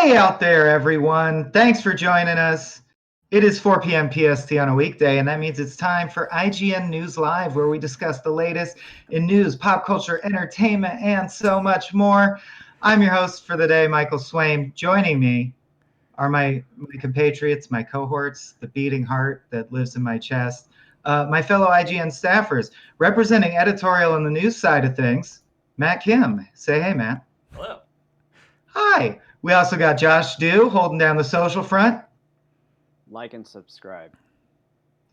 Hey out there, everyone. Thanks for joining us. It is 4 p.m. PST on a weekday, and that means it's time for IGN News Live, where we discuss the latest in news, pop culture, entertainment, and so much more. I'm your host for the day, Michael Swain. Joining me are my compatriots, my cohorts, the beating heart that lives in my chest, my fellow IGN staffers, representing editorial and the news side of things, Matt Kim. Say hey, Matt. Hello. Hi. We also got Josh Dew holding down the social front. Like and subscribe.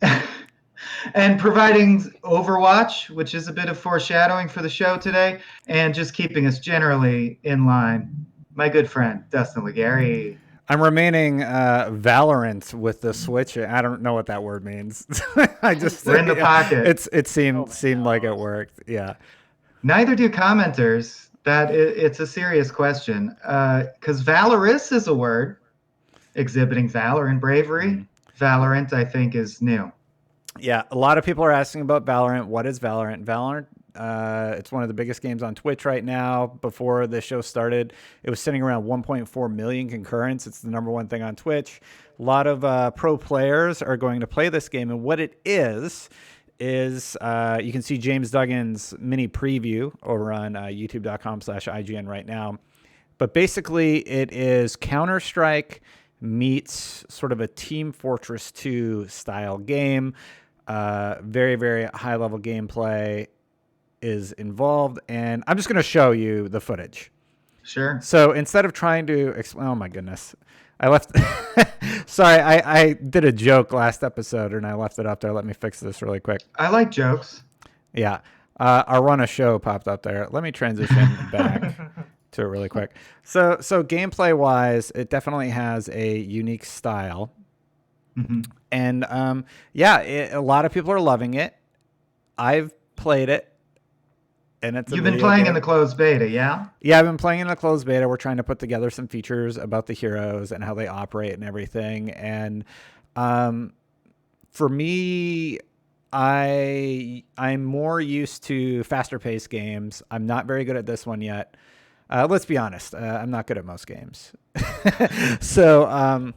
And providing Overwatch, which is a bit of foreshadowing for the show today, and just keeping us generally in line. My good friend, Dustin Legary. I'm remaining Valorant with the Switch. I don't know what that word means. We're in the pocket. It seemed like it worked. Yeah. Neither do commenters. It's a serious question, because valorous is a word exhibiting valor and bravery. Valorant, I think, is new. Yeah, a lot of people are asking about Valorant. What is Valorant? Valorant, it's one of the biggest games on Twitch right now. Before the show started, it was sitting around 1.4 million concurrents. It's the number one thing on Twitch. A lot of pro players are going to play this game, and what it is you can see James Duggan's mini preview over on youtube.com/IGN right now. But basically, it is Counter-Strike meets sort of a Team Fortress 2 style game. Very, very high-level gameplay is involved, and I'm just going to show you the footage. Sure. So instead of trying to explain, oh my goodness, I left. Sorry, I did a joke last episode and I left it up there. Let me fix this really quick. I like jokes. Yeah. Our run a show popped up there. Let me transition back to it really quick. So gameplay wise, it definitely has a unique style. Mm-hmm. And a lot of people are loving it. I've played it. And You've been playing in the closed beta, yeah? Yeah, I've been playing in the closed beta. We're trying to put together some features about the heroes and how they operate and everything. And for me, I'm more used to faster paced games. I'm not very good at this one yet. Let's be honest. I'm not good at most games. So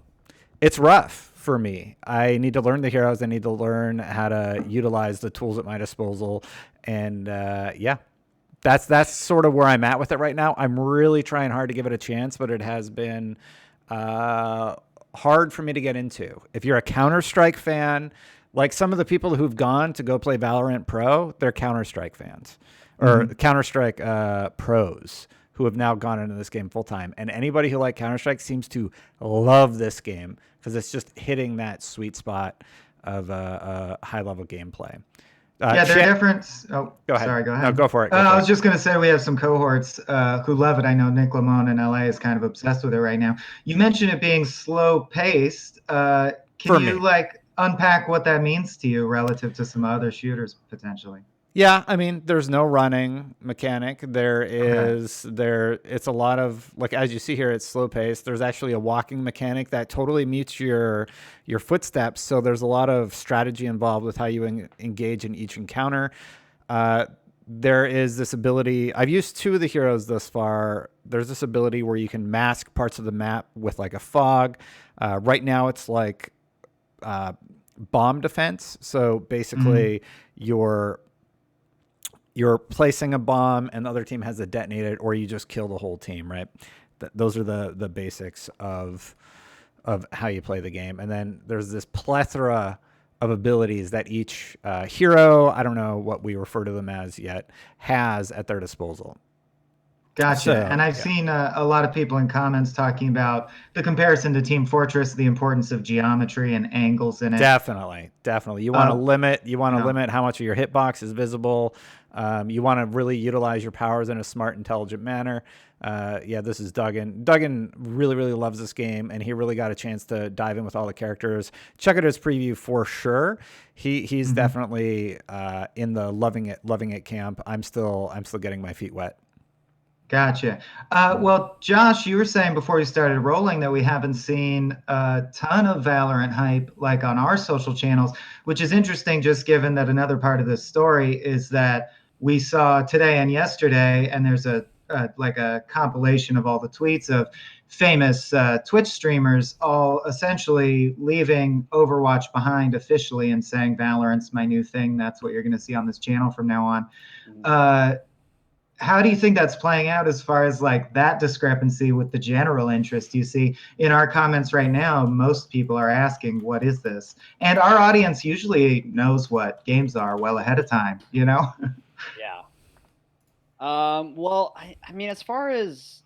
it's rough for me. I need to learn the heroes. I need to learn how to utilize the tools at my disposal. And that's sort of where I'm at with it right now. I'm really trying hard to give it a chance, but it has been hard for me to get into. If you're a Counter-Strike fan, like some of the people who've gone to go play Valorant Pro, they're Counter-Strike fans or Counter-Strike pros who have now gone into this game full time. And anybody who likes Counter-Strike seems to love this game because it's just hitting that sweet spot of high-level gameplay. There are different. Oh, go ahead. Sorry, go ahead. No, go for it. I was just going to say we have some cohorts who love it. I know Nick Lamone in LA is kind of obsessed with it right now. You mentioned it being slow paced. Can you unpack what that means to you relative to some other shooters potentially? Yeah, I mean, there's no running mechanic. It's a lot of, like, as you see here, it's slow paced. There's actually a walking mechanic that totally mutes your footsteps. So there's a lot of strategy involved with how you engage in each encounter. There is this ability. I've used two of the heroes thus far. There's this ability where you can mask parts of the map with like a fog. Right now it's like bomb defense. So basically you're placing a bomb and the other team has to detonate it, or you just kill the whole team, right? Those are the basics of how you play the game. And then there's this plethora of abilities that each hero, I don't know what we refer to them as yet, has at their disposal. Gotcha. And I've seen a lot of people in comments talking about the comparison to Team Fortress, the importance of geometry and angles in it. Definitely. You want to limit how much of your hitbox is visible. You want to really utilize your powers in a smart, intelligent manner. This is Duggan. Duggan really, really loves this game, and he really got a chance to dive in with all the characters. Check out his preview for sure. He's definitely in the loving it camp. I'm still getting my feet wet. Gotcha. Well, Josh, you were saying before we started rolling that we haven't seen a ton of Valorant hype like on our social channels, which is interesting just given that another part of this story is that we saw today and yesterday, and there's a compilation of all the tweets of famous Twitch streamers all essentially leaving Overwatch behind officially and saying Valorant's my new thing. That's what you're going to see on this channel from now on. How do you think that's playing out as far as like that discrepancy with the general interest you see in our comments right now? Most people are asking, what is this? And our audience usually knows what games are well ahead of time, you know? Yeah. Well, I mean, as far as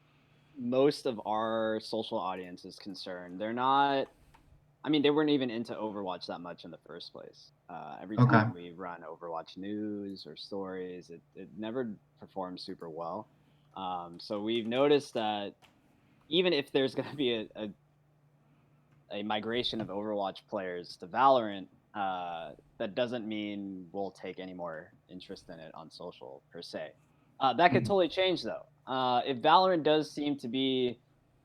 most of our social audience is concerned, they're not. I mean, they weren't even into Overwatch that much in the first place. Every Okay. time we run Overwatch news or stories, it never performs super well. So we've noticed that even if there's going to be a migration of Overwatch players to Valorant, that doesn't mean we'll take any more interest in it on social per se. That could totally change though. If Valorant does seem to be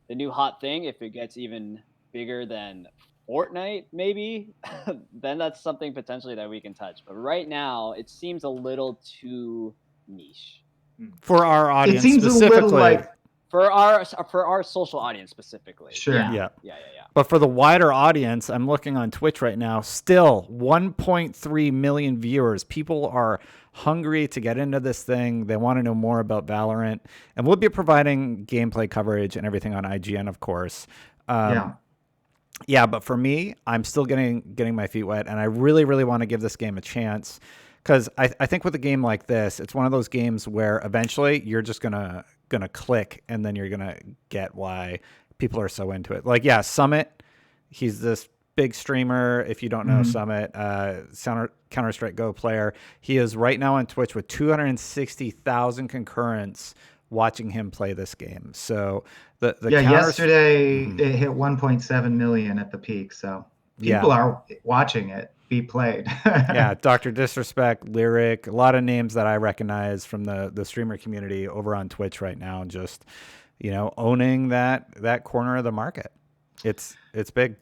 the new hot thing, if it gets even bigger than Fortnite, maybe, then that's something potentially that we can touch. But right now, it seems a little too niche For our audience It seems a specifically. little like for our social audience specifically. Sure. Yeah. But for the wider audience, I'm looking on Twitch right now, still 1.3 million viewers. People are hungry to get into this thing. They want to know more about Valorant. And we'll be providing gameplay coverage and everything on IGN, of course. Yeah, but for me, I'm still getting my feet wet, and I really, really want to give this game a chance. Because I think with a game like this, it's one of those games where eventually you're just gonna click, and then you're gonna get why people are so into it. Like, yeah, Summit, he's this big streamer. If you don't know Summit, Counter-Strike Go player, he is right now on Twitch with 260,000 concurrents watching him play this game. So the yesterday it hit 1.7 million at the peak. So people are watching it be played. Yeah, Dr. Disrespect, Lyric, a lot of names that I recognize from the streamer community over on Twitch right now, and just, you know, owning that corner of the market. It's big.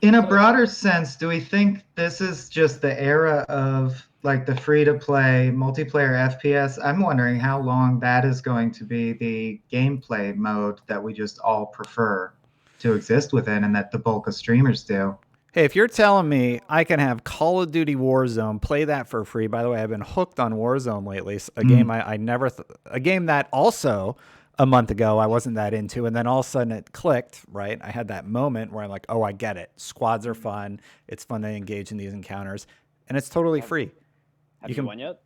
In a broader sense, do we think this is just the era of like the free-to-play multiplayer FPS? I'm wondering how long that is going to be the gameplay mode that we just all prefer to exist within and that the bulk of streamers do. Hey, if you're telling me I can have Call of Duty Warzone, play that for free. By the way, I've been hooked on Warzone lately. A game I never, a game that also a month ago I wasn't that into, and then all of a sudden it clicked, right? I had that moment where I'm like, oh, I get it. Squads are fun. It's fun to engage in these encounters, and it's totally free. Have you won yet?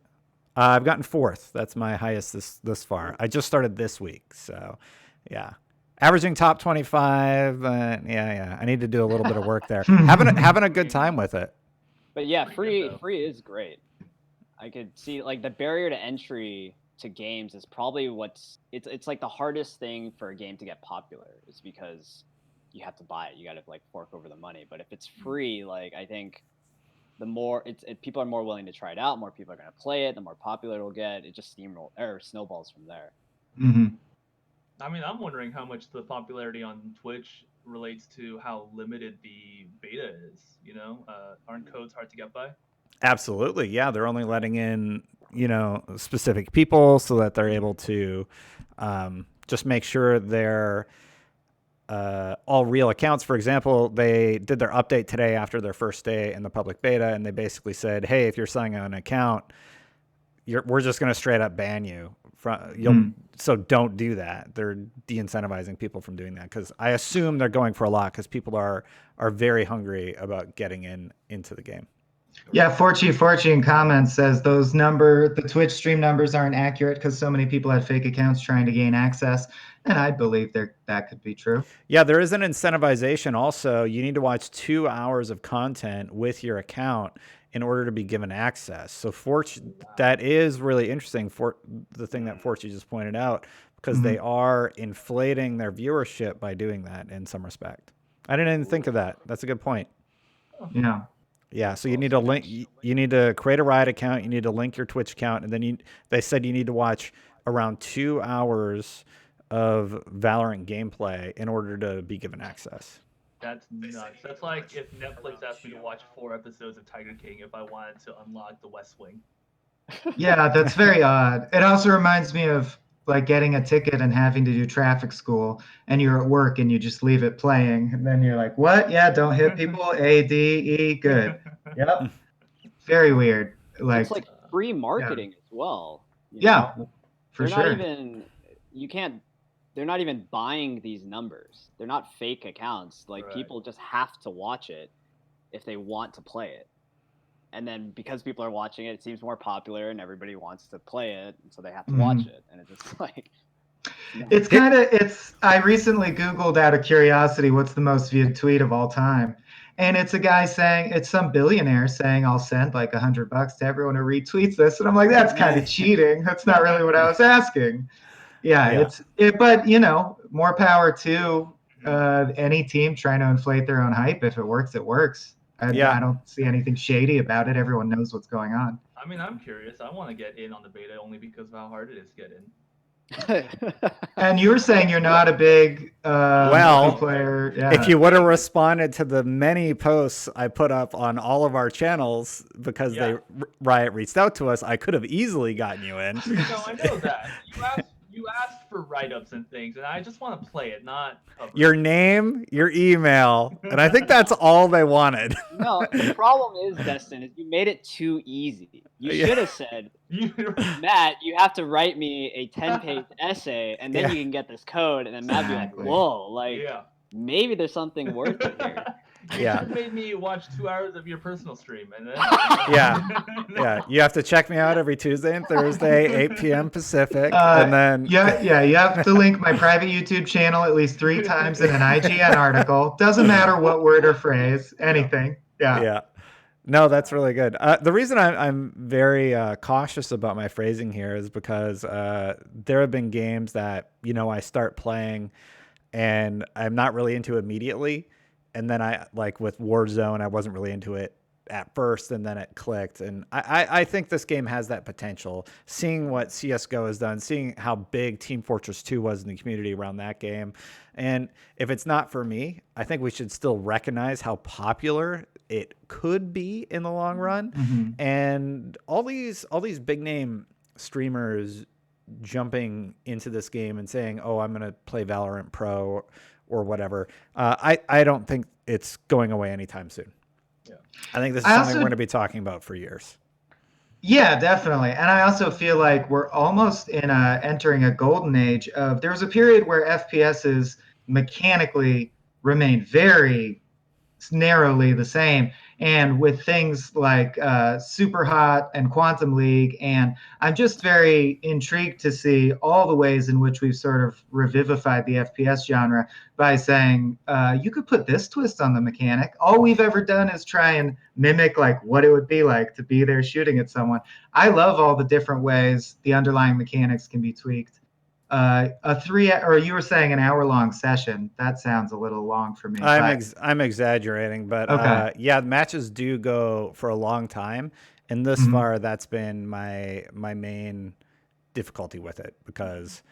I've gotten 4th. That's my highest this far. I just started this week, so yeah. Averaging top 25. Yeah. I need to do a little bit of work there. having a good time with it. But yeah, free is great. I could see like the barrier to entry to games is probably it's like the hardest thing for a game to get popular is because you have to buy it. You got to like fork over the money. But if it's free, like I think the more people are more willing to try it out, more people are going to play it, the more popular it'll get. It just snowballs from there. I mean, I'm wondering how much the popularity on Twitch relates to how limited the beta is. You know, aren't codes hard to get by? Absolutely, yeah. They're only letting in, you know, specific people so that they're able to just make sure they're all real accounts. For example, they did their update today after their first day in the public beta, and they basically said, hey, if you're selling an account, we're just going to straight up ban you. So don't do that. They're de-incentivizing people from doing that because I assume they're going for a lot because people are very hungry about getting into the game. Yeah, Fortune comments says the Twitch stream numbers aren't accurate because so many people had fake accounts trying to gain access, and I believe that could be true. Yeah, there is an incentivization also. You need to watch 2 hours of content with your account in order to be given access. So that is really interesting for the thing that Fortune just pointed out, because they are inflating their viewership by doing that in some respect. I didn't even think of that. That's a good point. Yeah. Yeah, so you need to link. You need to create a Riot account. You need to link your Twitch account, and then they said you need to watch around 2 hours of Valorant gameplay in order to be given access. That's nuts. That's like if Netflix asked me to watch 4 episodes of Tiger King if I wanted to unlock the West Wing. Yeah, that's very odd. It also reminds me of like getting a ticket and having to do traffic school, and you're at work and you just leave it playing, and then you're like, what? Yeah, don't hit people. A, D, E, good. Yep. Very weird. Like, It's like free marketing as well. You yeah, know? for They're sure. not even. You can't. They're not even buying these numbers. They're not fake accounts. Like Right. people just have to watch it if they want to play it. And then because people are watching it, it seems more popular, and everybody wants to play it, and so they have to watch it. And it's just like I recently Googled out of curiosity what's the most viewed tweet of all time. And it's a guy saying, it's some billionaire saying, I'll send like $100 to everyone who retweets this. And I'm like, that's kind of cheating. That's not really what I was asking. Yeah. But you know, more power to any team trying to inflate their own hype. If it works, it works. I don't see anything shady about it. Everyone knows what's going on. I mean, I'm curious. I want to get in on the beta only because of how hard it is to get in. And you were saying you're not a big multiplayer. Yeah. If you would have responded to the many posts I put up on all of our channels because Riot reached out to us, I could have easily gotten you in. No, I know that. You asked for write-ups and things, and I just want to play it, not cover your name, your email, and I think that's all they wanted. No, the problem is, Destin, is you made it too easy. You should have said, Matt, you have to write me a 10-page essay, and then you can get this code, and then Matt be like, whoa, like, maybe there's something worth it here. You should have made me watch 2 hours of your personal stream, and then you have to check me out every Tuesday and Thursday, 8 p.m. Pacific, and then you have to link my private YouTube channel at least 3 times in an IGN article. Doesn't matter what word or phrase, anything. Yeah. No, that's really good. The reason I'm very cautious about my phrasing here is because there have been games that I start playing and I'm not really into immediately. And then I like with Warzone, I wasn't really into it at first, and then it clicked. And I think this game has that potential. Seeing what CSGO has done, seeing how big Team Fortress 2 was in the community around that game. And if it's not for me, I think we should still recognize how popular it could be in the long run. Mm-hmm. And all these big name streamers jumping into this game and saying, oh, I'm going to play Valorant Pro or whatever. I don't think it's going away anytime soon. Yeah. I think this is something we're going to be talking about for years. Yeah, definitely. And I also feel like we're almost entering a golden age of, there was a period where FPSs mechanically remained very narrowly the same. And with things like Super Hot and Quantum League, and I'm just very intrigued to see all the ways in which we've sort of revivified the FPS genre by saying, you could put this twist on the mechanic. All we've ever done is try and mimic like what it would be like to be there shooting at someone. I love all the different ways the underlying mechanics can be tweaked. Or you were saying an hour-long session. That sounds a little long for me. I'm exaggerating, but okay. Matches do go for a long time, and this far, that's been my main difficulty with it because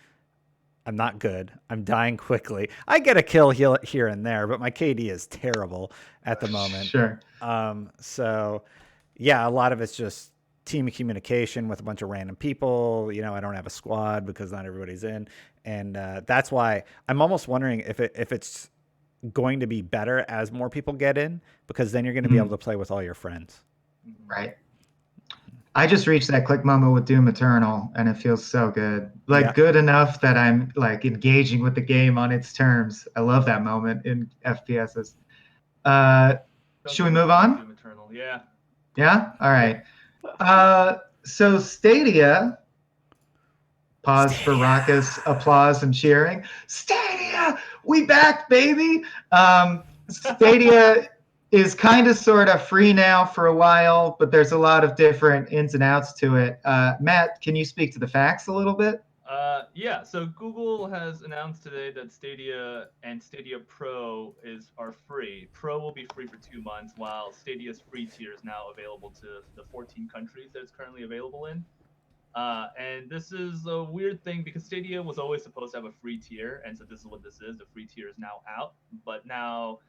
I'm not good. I'm dying quickly. I get a kill here and there, but my KD is terrible at the moment. Sure. So yeah, a lot of it's just team communication with a bunch of random people. I don't have a squad because not everybody's in. And that's why I'm almost wondering if it's going to be better as more people get in, because then you're going to be able to play with all your friends. Right. I just reached that click moment with Doom Eternal, and it feels so good. Good enough that I'm like engaging with the game on its terms. I love that moment in FPSs. Should we move on? Doom Eternal, yeah. Yeah? All right. So Stadia, pause for raucous applause and cheering. Stadia, we back, baby. Stadia is kind of sort of free now for a while, but there's a lot of different ins and outs to it. Matt, can you speak to the facts a little bit? Yeah, so Google has announced today that Stadia and Stadia Pro are free. Pro will be free for 2 months, while Stadia's free tier is now available to the 14 countries that it's currently available in. And this is a weird thing because Stadia was always supposed to have a free tier, and so this is what this is. The free tier is now out, but now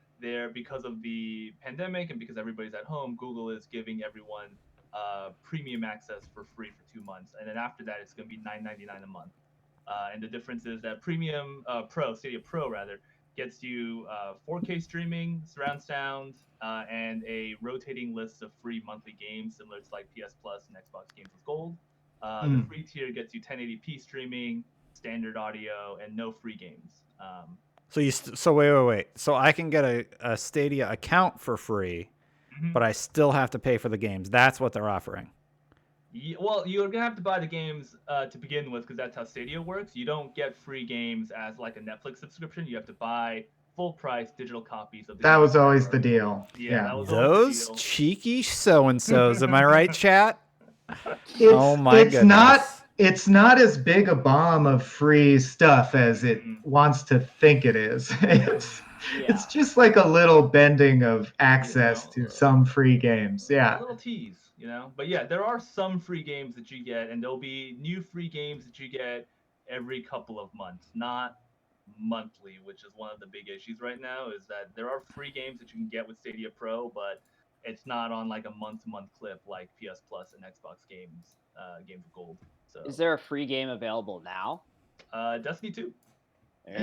because of the pandemic and because everybody's at home, Google is giving everyone premium access for free for 2 months, and then after that, it's going to be $9.99 a month. And the difference is that Premium Stadia Pro rather, gets you 4K streaming, surround sound, and a rotating list of free monthly games similar to like PS Plus and Xbox Games with Gold. The free tier gets you 1080p streaming, standard audio, and no free games. So wait. So I can get a Stadia account for free, but I still have to pay for the games. That's what they're offering. Well, you're gonna have to buy the games to begin with, because that's how Stadia works. You don't get free games as like a Netflix subscription. You have to buy full price digital copies of the That games. was always the deal. Yeah, that was Those always the deal. cheeky so-and-sos. Am I right, chat? Goodness. It's not as big a bomb of free stuff as it wants to think it is. It's just like a little bending of access to some free games. Yeah. A little tease, But yeah, there are some free games that you get, and there'll be new free games that you get every couple of months, not monthly, which is one of the big issues right now, is that there are free games that you can get with Stadia Pro, but it's not on like a month-to-month clip like PS Plus and Xbox Games of Gold. So is there a free game available now? Destiny 2.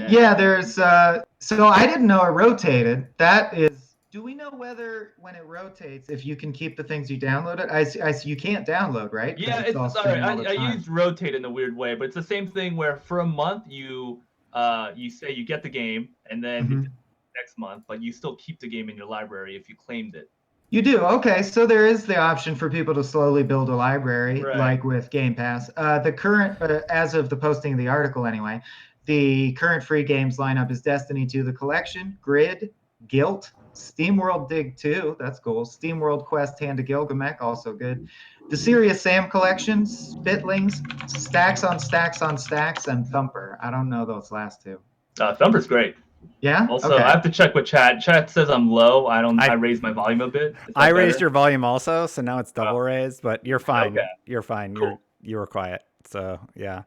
Yeah, there's so I didn't know it rotated. That is, do we know whether when it rotates if you can keep the things you downloaded? I see you can't download, right? Yeah, it's all right. I used rotate in a weird way, but it's the same thing where for a month you say you get the game, and then next month, but you still keep the game in your library if you claimed it. You do? Okay, so there is the option for people to slowly build a library, Right. like with Game Pass. The current, as of the posting of the article anyway, the current free games lineup is Destiny 2, The Collection, Grid, Guilt, SteamWorld Dig 2, that's cool, SteamWorld Quest, Hand of Gilgamesh, also good, the Serious Sam Collection, Spitlings, Stacks on Stacks on Stacks, and Thumper. I don't know those last two. Thumper's great. Yeah. Also, okay. I have to check with chat. Chat says I'm low. I raised my volume a bit. I raised your volume also, so now it's double raised. But you're fine. Okay. You're fine. Cool. You were quiet. So yeah.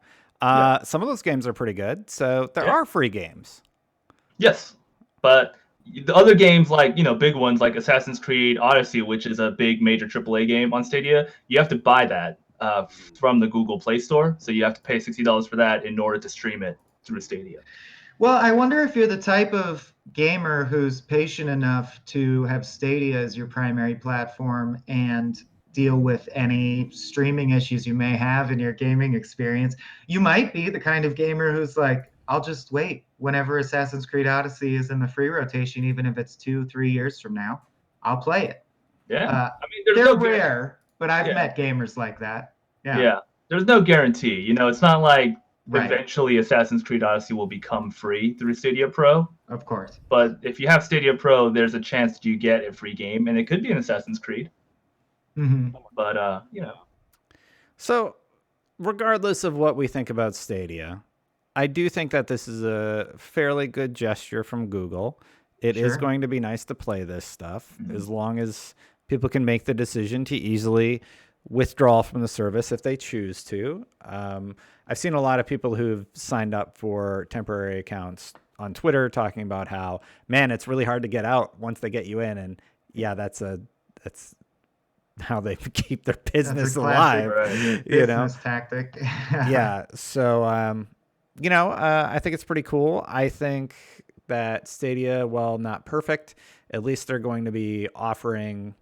Some of those games are pretty good. So there are free games. Yes, but the other games, like big ones like Assassin's Creed Odyssey, which is a big major AAA game on Stadia, you have to buy that from the Google Play Store. So you have to pay $60 for that in order to stream it through Stadia. Well, I wonder if you're the type of gamer who's patient enough to have Stadia as your primary platform and deal with any streaming issues you may have in your gaming experience. You might be the kind of gamer who's like, I'll just wait whenever Assassin's Creed Odyssey is in the free rotation, even if it's 2-3 years from now, I'll play it. Yeah. they're rare, but I've met gamers like that. Yeah. There's no guarantee. It's not like eventually Assassin's Creed Odyssey will become free through Stadia Pro. Of course. But if you have Stadia Pro, there's a chance that you get a free game, and it could be an Assassin's Creed. But, So, regardless of what we think about Stadia, I do think that this is a fairly good gesture from Google. It is going to be nice to play this stuff, as long as people can make the decision to easily withdraw from the service if they choose to. I've seen a lot of people who've signed up for temporary accounts on Twitter talking about how, man, it's really hard to get out once they get you in. And yeah, that's how they keep their business alive. Business tactic. Yeah. So, I think it's pretty cool. I think that Stadia, while not perfect, at least they're going to be offering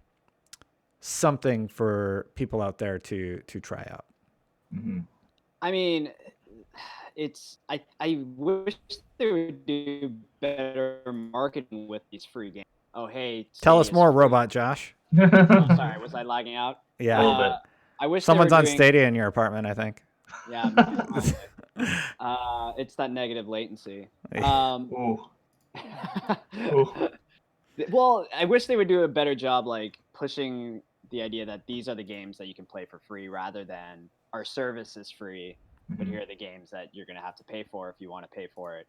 something for people out there to try out. I mean, I wish they would do better marketing with these free games. Oh, hey. Tell us more, Robot Josh. Oh, sorry, was I lagging out? Yeah. A little bit. I wish someone's on Stadia in your apartment, I think. Yeah. It's that negative latency. Well, I wish they would do a better job, like pushing the idea that these are the games that you can play for free, rather than our service is free, but here are the games that you're going to have to pay for if you want to pay for it.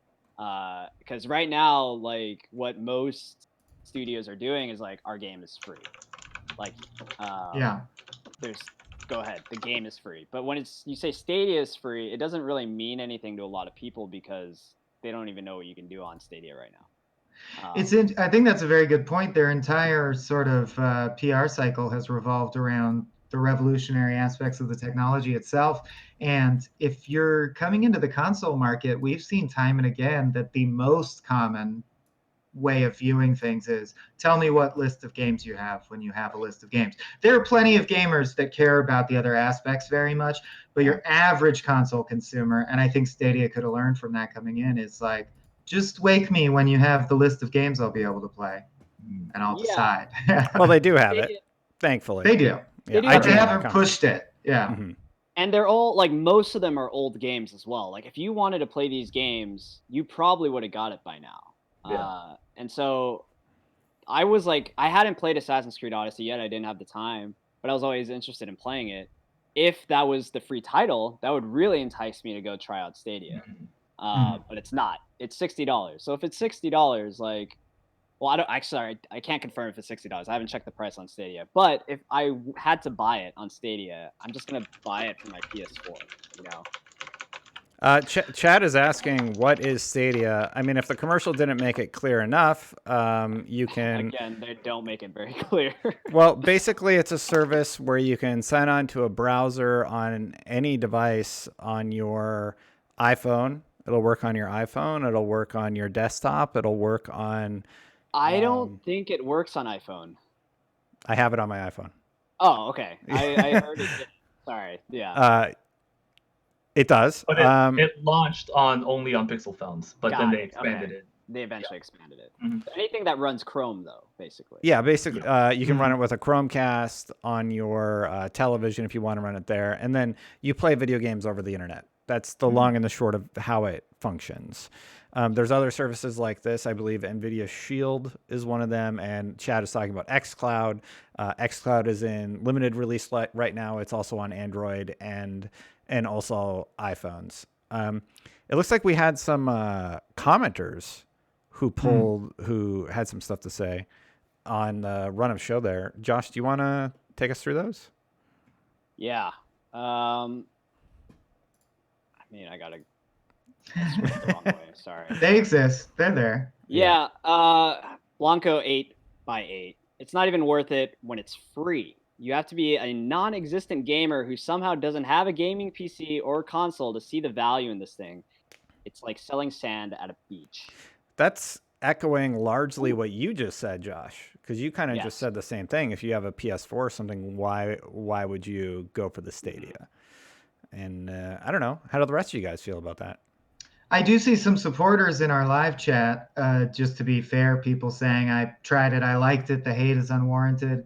Because right now, like what most studios are doing is like, our game is free. Like, go ahead, the game is free. But when you say Stadia is free, it doesn't really mean anything to a lot of people because they don't even know what you can do on Stadia right now. I think that's a very good point. Their entire sort of PR cycle has revolved around the revolutionary aspects of the technology itself. And if you're coming into the console market, we've seen time and again that the most common way of viewing things is tell me what list of games you have when you have a list of games. There are plenty of gamers that care about the other aspects very much, but your average console consumer, and I think Stadia could have learned from that coming in, is like, just wake me when you have the list of games I'll be able to play, and I'll decide. Well, they do have it, thankfully. They do. Yeah, But they haven't IGN.com. pushed it. Yeah. Mhm. And they're all like, most of them are old games as well. Like if you wanted to play these games, you probably would have got it by now. Yeah. And so I was like, I hadn't played Assassin's Creed Odyssey yet. I didn't have the time, but I was always interested in playing it. If that was the free title, that would really entice me to go try out Stadia. But it's not. It's $60. So if it's $60, like, well, I can't confirm if it's $60. I haven't checked the price on Stadia. But if I had to buy it on Stadia, I'm just gonna buy it for my PS4. You know. Chad is asking, what is Stadia? I mean, if the commercial didn't make it clear enough, you can... Again, they don't make it very clear. Well, basically, it's a service where you can sign on to a browser on any device on your iPhone. It'll work on your iPhone. It'll work on your desktop. It'll work on... I don't think it works on iPhone. I have it on my iPhone. Oh, okay. I heard it did. Sorry. Yeah. It does. But it launched only on Pixel phones, but then they expanded it. They eventually expanded it. Anything that runs Chrome, though, basically. Yeah, basically, you can run it with a Chromecast on your television if you want to run it there. And then you play video games over the internet. That's the long and the short of how it functions. There's other services like this. I believe NVIDIA Shield is one of them. And Chad is talking about xCloud. xCloud is in limited release right now. It's also on Android and also iPhones. It looks like we had some commenters who had some stuff to say on the run of show there. Josh, do you want to take us through those? Yeah. I mean, I gotta switch the wrong way. Sorry. They exist. They're there. Yeah. Blanco 8x8. It's not even worth it when it's free. You have to be a non-existent gamer who somehow doesn't have a gaming PC or console to see the value in this thing. It's like selling sand at a beach. That's echoing largely what you just said, Josh, because you kind of just said the same thing. If you have a PS4 or something, why would you go for the Stadia? And I don't know. How do the rest of you guys feel about that? I do see some supporters in our live chat. Just to be fair, people saying I tried it, I liked it, the hate is unwarranted.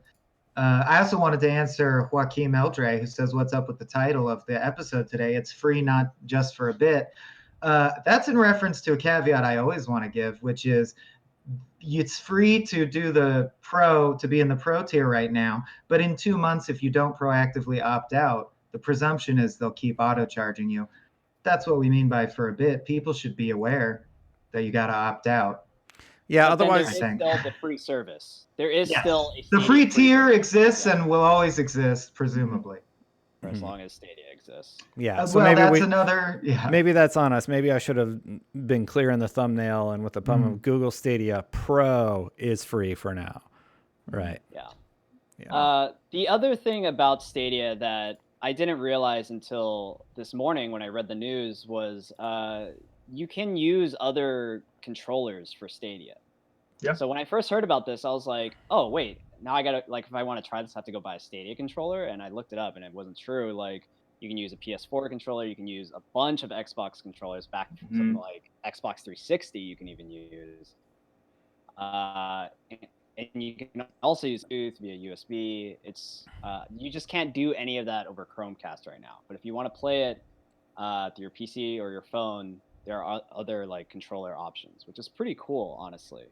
I also wanted to answer Joaquim Eldre, who says, what's up with the title of the episode today? It's free, not just for a bit. That's in reference to a caveat I always want to give, which is it's free to do the pro, to be in the pro tier right now. But in 2 months, if you don't proactively opt out, the presumption is they'll keep auto charging you. That's what we mean by for a bit. People should be aware that you got to opt out. Yeah, but otherwise, there is still the free service. There is still a the free tier exists and will always exist, presumably, for as long as Stadia exists. Yeah, so well, maybe that's another. Yeah, maybe that's on us. Maybe I should have been clear in the thumbnail and with the pun of Google Stadia Pro is free for now, right? Yeah. The other thing about Stadia that I didn't realize until this morning when I read the news was you can use other controllers for Stadia. Yeah. So when I first heard about this, I was like, oh, wait, now I gotta, like, if I want to try this, I have to go buy a Stadia controller. And I looked it up and it wasn't true. Like, you can use a PS4 controller. You can use a bunch of Xbox controllers back from something like Xbox 360 you can even use. And you can also use Bluetooth via USB. It's you just can't do any of that over Chromecast right now. But if you want to play it through your PC or your phone, there are other like controller options, which is pretty cool, honestly.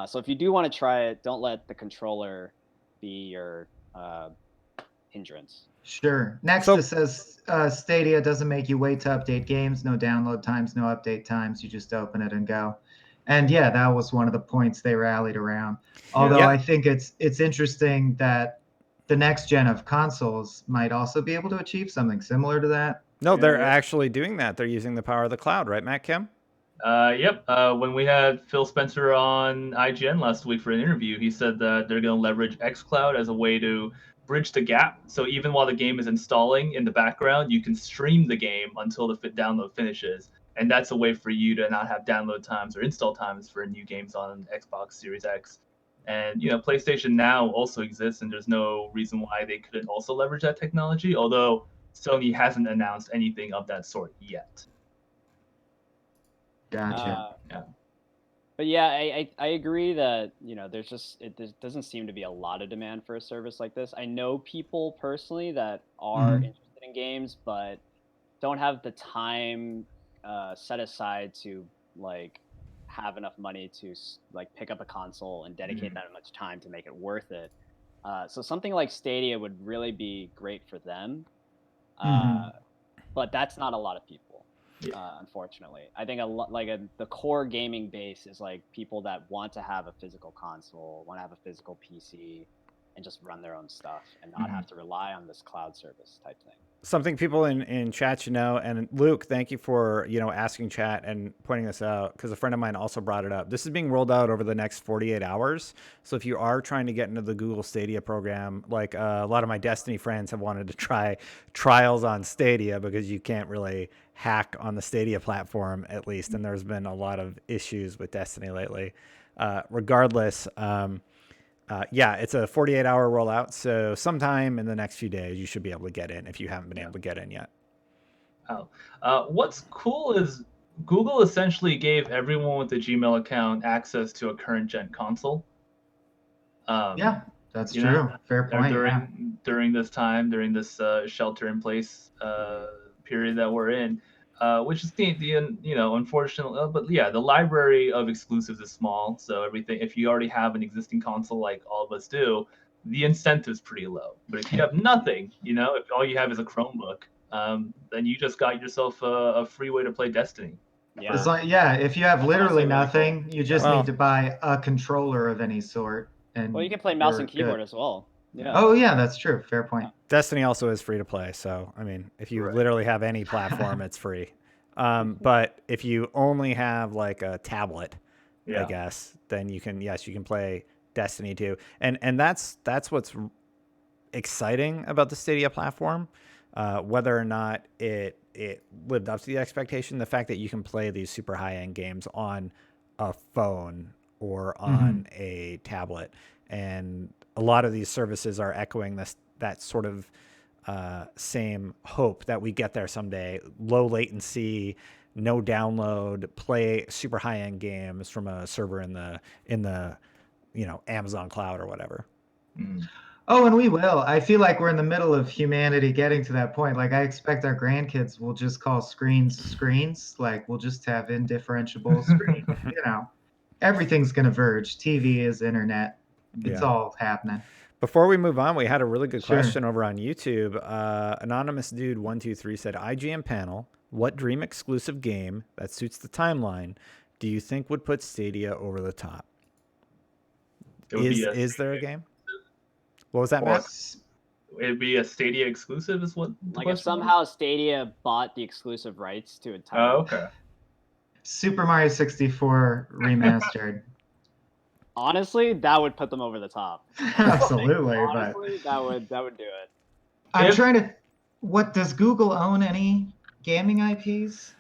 So if you do want to try it, don't let the controller be your hindrance. Sure. Next, it says Stadia doesn't make you wait to update games. No download times, no update times. You just open it and go. And yeah, that was one of the points they rallied around. Although I think it's interesting that the next gen of consoles might also be able to achieve something similar to that. No, they're actually doing that. They're using the power of the cloud, right, Matt Kim? Yep. When we had Phil Spencer on IGN last week for an interview, he said that they're going to leverage xCloud as a way to bridge the gap. So even while the game is installing in the background, you can stream the game until the download finishes. And that's a way for you to not have download times or install times for new games on Xbox Series X. And PlayStation Now also exists, and there's no reason why they couldn't also leverage that technology. Although Sony hasn't announced anything of that sort yet. Gotcha. Yeah. But yeah, I agree that there's just there doesn't seem to be a lot of demand for a service like this. I know people personally that are interested in games, but don't have the time set aside to like have enough money to like pick up a console and dedicate that much time to make it worth it. So something like Stadia would really be great for them, but that's not a lot of people. Unfortunately, I think the core gaming base is like people that want to have a physical console, want to have a physical PC, and just run their own stuff and not have to rely on this cloud service type thing. Something people in chat should know, and Luke, thank you for asking chat and pointing this out, because a friend of mine also brought it up. This is being rolled out over the next 48 hours. So if you are trying to get into the Google Stadia program, like a lot of my Destiny friends have wanted to try trials on Stadia because you can't really hack on the Stadia platform, at least, and there's been a lot of issues with Destiny lately. Regardless, yeah, it's a 48-hour rollout, so sometime in the next few days you should be able to get in if you haven't been able to get in yet. What's cool is Google essentially gave everyone with a Gmail account access to a current gen console. Yeah, that's true. Fair point. During this time, during this shelter-in-place period that we're in, which is the unfortunate, but yeah, the library of exclusives is small. So everything, if you already have an existing console like all of us do, the incentive's pretty low. But if you have nothing, if all you have is a Chromebook, then you just got yourself a free way to play Destiny. Yeah. If you have literally nothing, you just need to buy a controller of any sort. And you can play mouse and keyboard as well. Yeah. Oh yeah, that's true. Fair point. Destiny also is free to play, so I mean, if you literally have any platform, it's free. But if you only have like a tablet, I guess, then you can play Destiny 2. And that's what's exciting about the Stadia platform. Whether or not it lived up to the expectation, the fact that you can play these super high-end games on a phone or on a tablet, and a lot of these services are echoing that sort of same hope that we get there someday. Low latency, no download, play super high-end games from a server in the Amazon cloud or whatever. Oh, and we will. I feel like we're in the middle of humanity getting to that point. Like, I expect our grandkids will just call screens. Like, we'll just have indifferentiable screens. Everything's going to verge. TV is internet. It's all happening. Before we move on, we had a really good question over on YouTube. Anonymous Dude 123 said, IGN panel, what Dream exclusive game that suits the timeline do you think would put Stadia over the top? Is there a game? What was that, Matt? It'd be a Stadia exclusive, is what? Like if somehow Stadia bought the exclusive rights to a title. Oh, okay. Super Mario 64 remastered. Honestly, that would put them over the top. Absolutely, honestly, that would do it. I'm trying to. What does Google own any gaming IPs?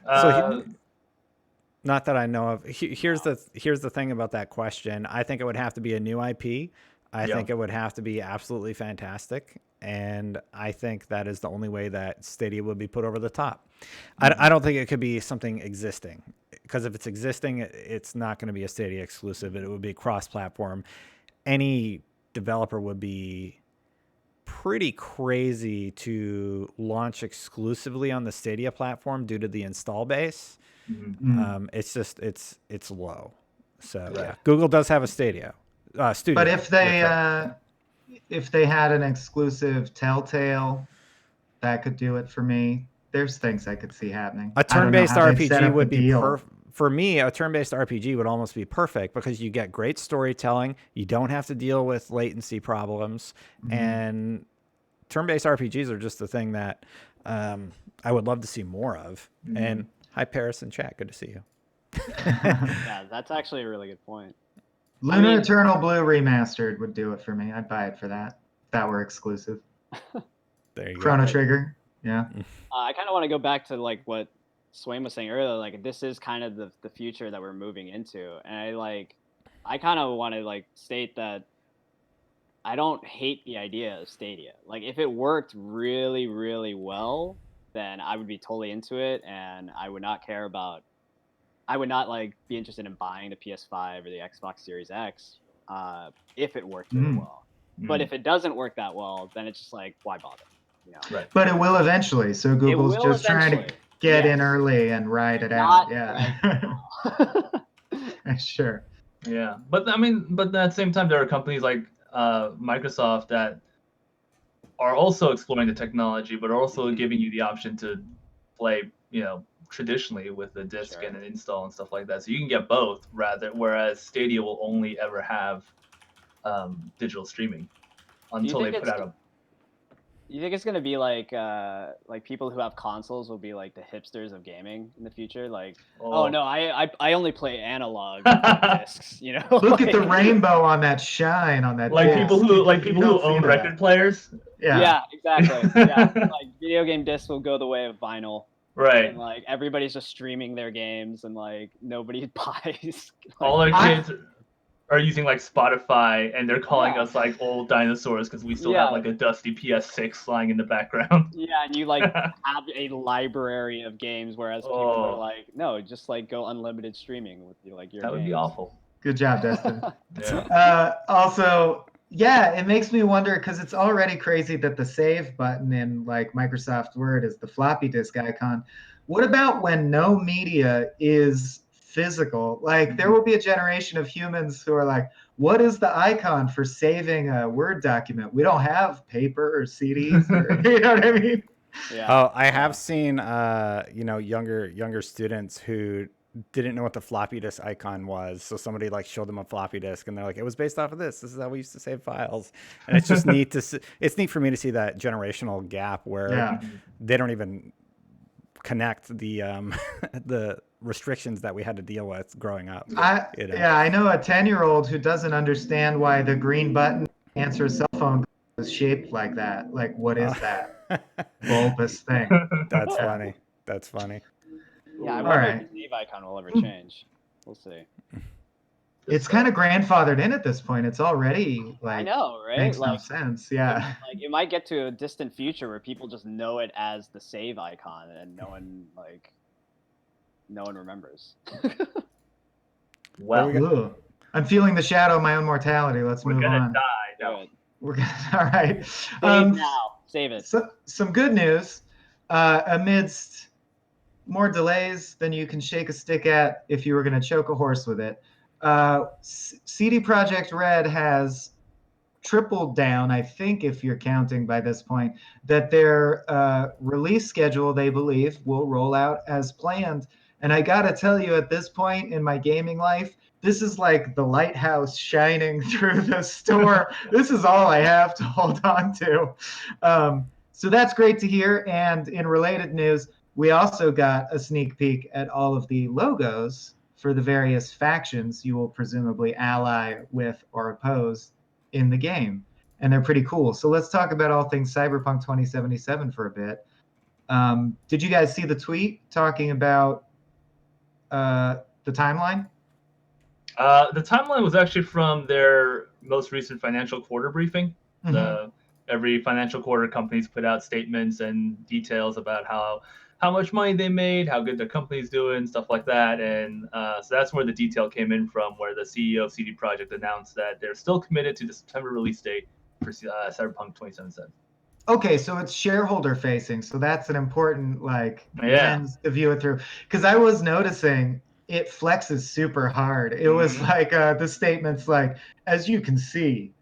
Not that I know of. Here's the thing about that question. I think it would have to be a new IP. I think it would have to be absolutely fantastic, and I think that is the only way that Stadia would be put over the top. I don't think it could be something existing, because if it's existing, it's not going to be a Stadia exclusive. It would be cross-platform. Any developer would be pretty crazy to launch exclusively on the Stadia platform due to the install base. It's just it's low. So yeah, Google does have a Stadia. Studio. But if they had an exclusive Telltale, that could do it for me. There's things I could see happening. A turn-based RPG would be for me. A turn-based RPG would almost be perfect because you get great storytelling. You don't have to deal with latency problems, and turn-based RPGs are just the thing that I would love to see more of. And hi, Paris in chat. Good to see you. Yeah, that's actually a really good point. Eternal Blue remastered would do it for me. I'd buy it for that. that were exclusive. There you Chrono go. Trigger. Yeah. I kind of want to go back to like what Swain was saying earlier. Like this is kind of the future that we're moving into, and I kind of want to like state that I don't hate the idea of Stadia. Like if it worked really, really well, then I would be totally into it, and I would not care about. I would not like be interested in buying the PS5 or the Xbox Series X if it worked really well. But if it doesn't work that well, then it's just like, why bother? You know? Right. But it will eventually. So Google's just trying to get in early and ride it out. Yeah. Sure. Yeah, but I mean, but at the same time, there are companies like Microsoft that are also exploring the technology, but are also giving you the option to play, you know, traditionally with the disc and an install and stuff like that. So you can get both, whereas Stadia will only ever have digital streaming until they put out a. You think it's gonna be like people who have consoles will be like the hipsters of gaming in the future? Like, oh no, I only play analog discs. You know, look at the rainbow on that shine on that. Like disc. people who own record players. Yeah, exactly. Yeah, like video game discs will go the way of vinyl. Right. And like everybody's just streaming their games, and like nobody buys. All our kids are using like Spotify, and they're calling us like old dinosaurs because we still have like a dusty PS6 lying in the background. Yeah, and you like have a library of games, whereas people are like, no, just like go unlimited streaming with like your. That would be awful. Good job, Destin. Also, yeah, it makes me wonder because it's already crazy that the save button in like Microsoft Word is the floppy disk icon. What about when no media is physical? Like there will be a generation of humans who are like, what is the icon for saving a Word document? We don't have paper or CDs or, you know what I mean? Yeah. Oh, I have seen you know, younger students who didn't know what the floppy disk icon was, so somebody like showed them a floppy disk and they're like, it was based off of this is how we used to save files. And it's just neat it's neat for me to see that generational gap where they don't even connect the the restrictions that we had to deal with growing up. I know a 10-year-old who doesn't understand why the green button to answer a cell phone is shaped like that. Like, what is that bulbous thing? That's funny. That's funny. Yeah, I wonder if the save icon will ever change. We'll see. It's kind of grandfathered in at this point. It's already like, I know, right? Makes like, no sense. Yeah. Like it might get to a distant future where people just know it as the save icon, and no one remembers. Well, I'm feeling the shadow of my own mortality. Let's move on. We're gonna die. No. We're gonna. All right. Save now. Save it. Some good news. Amidst more delays than you can shake a stick at if you were going to choke a horse with it. CD Projekt Red has tripled down, I think, if you're counting by this point, that their release schedule, they believe, will roll out as planned. And I got to tell you, at this point in my gaming life, this is like the lighthouse shining through the store. This is all I have to hold on to. So that's great to hear. And in related news, we also got a sneak peek at all of the logos for the various factions you will presumably ally with or oppose in the game. And they're pretty cool. So let's talk about all things Cyberpunk 2077 for a bit. Did you guys see the tweet talking about the timeline? The timeline was actually from their most recent financial quarter briefing. Every financial quarter, companies put out statements and details about how much money they made, how good their company's doing, stuff like that. And so that's where the detail came in from, where the CEO of CD Projekt announced that they're still committed to the September release date for Cyberpunk 2077. Okay, so it's shareholder facing. So that's an important lens to view it through. Because I was noticing it flexes super hard. It was like the statements like, as you can see,